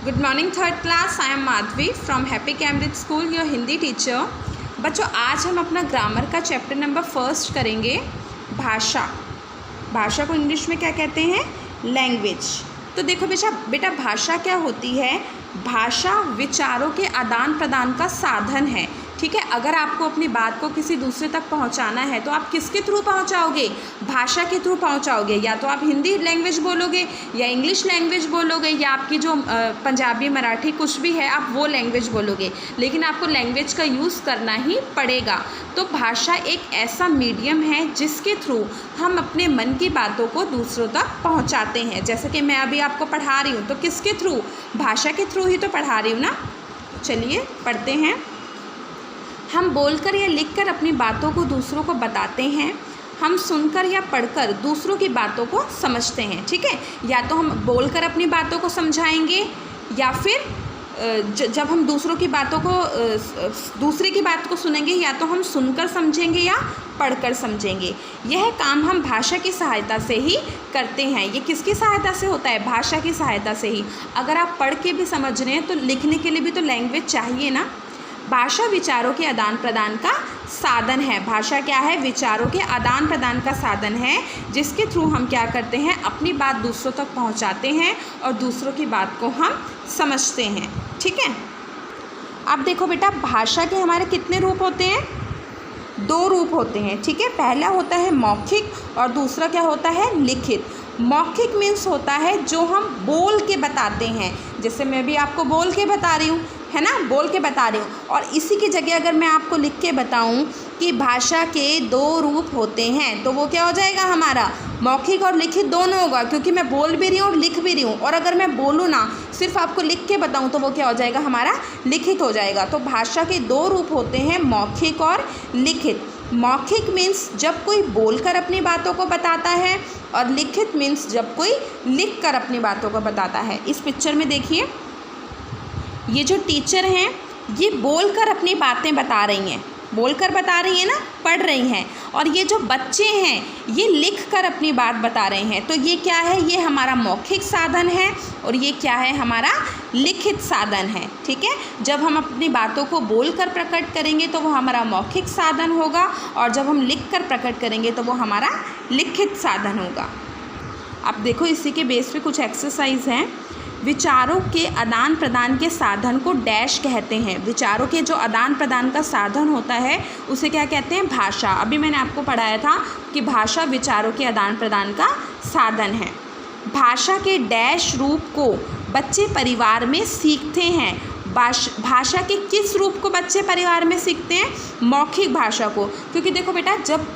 Good morning third class. I am Madhavi from happy Cambridge school, your Hindi teacher. बच्चों, आज हम अपना ग्रामर का चैप्टर नंबर फर्स्ट करेंगे, भाषा। भाषा को इंग्लिश में क्या कहते हैं? लैंग्वेज। तो देखो बेटा भाषा क्या होती है? भाषा विचारों के आदान प्रदान का साधन है। ठीक है, अगर आपको अपनी बात को किसी दूसरे तक पहुंचाना है तो आप किसके थ्रू पहुंचाओगे? भाषा के थ्रू पहुंचाओगे। या तो आप हिंदी लैंग्वेज बोलोगे, या इंग्लिश लैंग्वेज बोलोगे, या आपकी जो पंजाबी मराठी कुछ भी है आप वो लैंग्वेज बोलोगे, लेकिन आपको लैंग्वेज का यूज़ करना ही पड़ेगा। तो भाषा एक ऐसा मीडियम है जिसके थ्रू हम अपने मन की बातों को दूसरों तक पहुँचाते हैं। जैसे कि मैं अभी आपको पढ़ा रही हूँ, तो किसके थ्रू? भाषा के थ्रू ही तो पढ़ा रही हूँ ना। चलिए पढ़ते हैं। हम बोलकर या लिखकर अपनी बातों को दूसरों को बताते हैं। हम सुनकर या पढ़कर दूसरों की बातों को समझते हैं। ठीक है, या तो हम बोलकर अपनी बातों को समझाएंगे, या फिर जब हम दूसरों की बातों को दूसरे की बात को सुनेंगे, या तो हम सुनकर समझेंगे या पढ़कर समझेंगे। यह काम हम भाषा की सहायता से ही करते हैं। ये किसकी सहायता से होता है? भाषा की सहायता से ही। अगर आप पढ़ के भी समझ रहे हैं तो लिखने के लिए भी तो लैंग्वेज चाहिए ना। भाषा विचारों के आदान प्रदान का साधन है। भाषा क्या है? विचारों के आदान प्रदान का साधन है, जिसके थ्रू हम क्या करते हैं? अपनी बात दूसरों तक पहुंचाते हैं और दूसरों की बात को हम समझते हैं। ठीक है, अब देखो बेटा, भाषा के हमारे कितने रूप होते हैं? 2 रूप होते हैं। ठीक है, पहला होता है मौखिक और दूसरा क्या होता है? लिखित। मौखिक मीन्स होता है जो हम बोल के बताते हैं। जैसे मैं भी आपको बोल के बता रही हूँ, है ना, बोल के बता रही हूँ। और इसी की जगह अगर मैं आपको लिख के बताऊँ कि भाषा के 2 रूप होते हैं, तो वो क्या हो जाएगा हमारा? मौखिक और लिखित दोनों होगा, क्योंकि मैं बोल भी रही हूँ और लिख भी रही हूँ। और अगर मैं बोलूँ ना, सिर्फ आपको लिख के बताऊँ, तो वो क्या हो जाएगा हमारा? लिखित हो जाएगा। तो भाषा के 2 रूप होते हैं, मौखिक और लिखित। मौखिक मीन्स जब कोई बोलकर अपनी बातों को बताता है, और लिखित मीन्स जब कोई लिख कर अपनी बातों को बताता है। इस पिक्चर में देखिए, ये जो टीचर हैं ये बोलकर अपनी बातें बता रही हैं, बोलकर बता रही हैं ना, पढ़ रही हैं। और ये जो बच्चे हैं ये लिख कर अपनी बात बता रहे हैं। तो ये क्या है? ये हमारा मौखिक साधन है, और ये क्या है? हमारा लिखित साधन है। ठीक है, जब हम अपनी बातों को बोलकर प्रकट करेंगे तो वो हमारा मौखिक साधन होगा, और जब हम लिख कर प्रकट करेंगे तो वो हमारा लिखित साधन होगा। अब देखो, इसी के बेस पे कुछ एक्सरसाइज हैं। विचारों के आदान प्रदान के साधन को डैश कहते हैं। विचारों के जो आदान प्रदान का साधन होता है उसे क्या कहते हैं? भाषा। अभी मैंने आपको पढ़ाया था कि भाषा विचारों के आदान प्रदान का साधन है। भाषा के डैश रूप को बच्चे परिवार में सीखते हैं। भाषा के किस रूप को बच्चे परिवार में सीखते हैं? मौखिक भाषा को। क्योंकि देखो बेटा, जब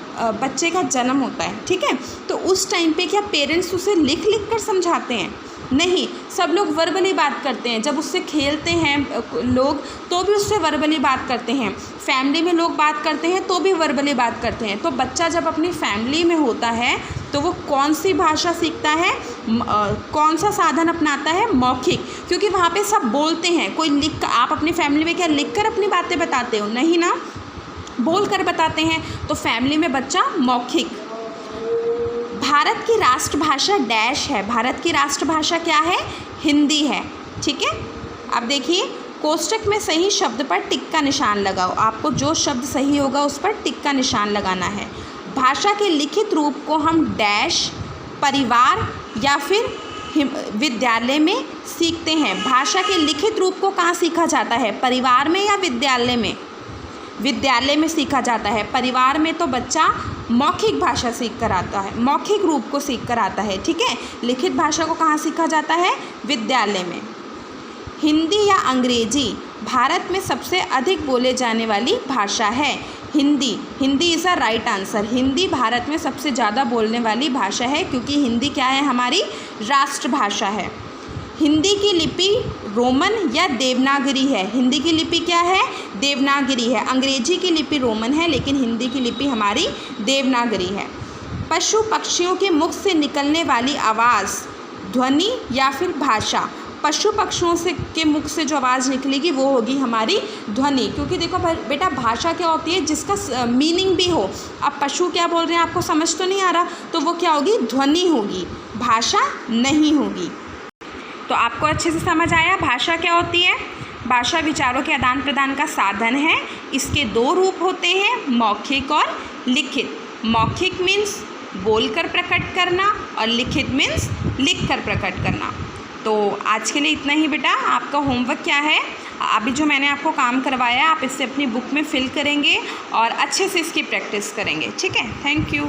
बच्चे का जन्म होता है, ठीक है, तो उस टाइम पे क्या पेरेंट्स उसे लिख लिख कर समझाते हैं? नहीं, सब लोग वर्बली बात करते हैं। जब उससे खेलते हैं लोग तो भी उससे वर्बली बात करते हैं। फैमिली में लोग बात करते हैं तो भी वर्बली बात करते हैं। तो बच्चा जब अपनी फैमिली में होता है तो वो कौन सी भाषा सीखता है? कौन सा साधन अपनाता है? मौखिक। क्योंकि वहाँ पे सब बोलते हैं। कोई लिख, आप अपनी फैमिली में क्या लिख कर अपनी बातें बताते हो? नहीं ना, बोल कर बताते हैं। तो फैमिली में बच्चा मौखिक। भारत की राष्ट्रभाषा डैश है। भारत की राष्ट्रभाषा क्या है? हिंदी है। ठीक है, अब देखिए, कोष्टक में सही शब्द पर टिक का निशान लगाओ। आपको जो शब्द सही होगा उस पर टिक का निशान लगाना है। भाषा के लिखित रूप को हम डैश परिवार या फिर विद्यालय में सीखते हैं। भाषा के लिखित रूप को कहाँ सीखा जाता है? परिवार में या विद्यालय में? विद्यालय में सीखा जाता है। परिवार में तो बच्चा मौखिक भाषा सीख कर आता है, मौखिक रूप को सीख कर आता है। ठीक है, लिखित भाषा को कहाँ सीखा जाता है? विद्यालय में। हिंदी या अंग्रेजी भारत में सबसे अधिक बोले जाने वाली भाषा है। Hindi, Hindi is a right answer. Hindi Bharat में सबसे ज़्यादा बोलने वाली भाषा है, क्योंकि हिंदी क्या है? हमारी राष्ट्रभाषा है। हिंदी की लिपि रोमन या देवनागरी है। हिंदी की लिपि क्या है? देवनागरी है। अंग्रेजी की लिपि रोमन है, लेकिन हिंदी की लिपि हमारी देवनागरी है। पशु पक्षियों के मुख से निकलने वाली आवाज़ ध्वनि या फिर भाषा? पशु पक्षियों से के मुख से जो आवाज़ निकलेगी वो होगी हमारी ध्वनि। क्योंकि देखो बेटा, भाषा क्या होती है? जिसका मीनिंग भी हो। अब पशु क्या बोल रहे हैं आपको समझ तो नहीं आ रहा, तो वो क्या होगी? ध्वनि होगी, भाषा नहीं होगी। तो आपको अच्छे से समझ आया भाषा क्या होती है। भाषा विचारों के आदान प्रदान का साधन है। इसके दो रूप होते हैं, मौखिक और लिखित। मौखिक मीन्स बोलकर प्रकट करना और लिखित मीन्स लिखकर प्रकट करना। तो आज के लिए इतना ही बेटा। आपका होमवर्क क्या है, अभी जो मैंने आपको काम करवाया आप इसे अपनी बुक में फिल करेंगे और अच्छे से इसकी प्रैक्टिस करेंगे। ठीक है, थैंक यू।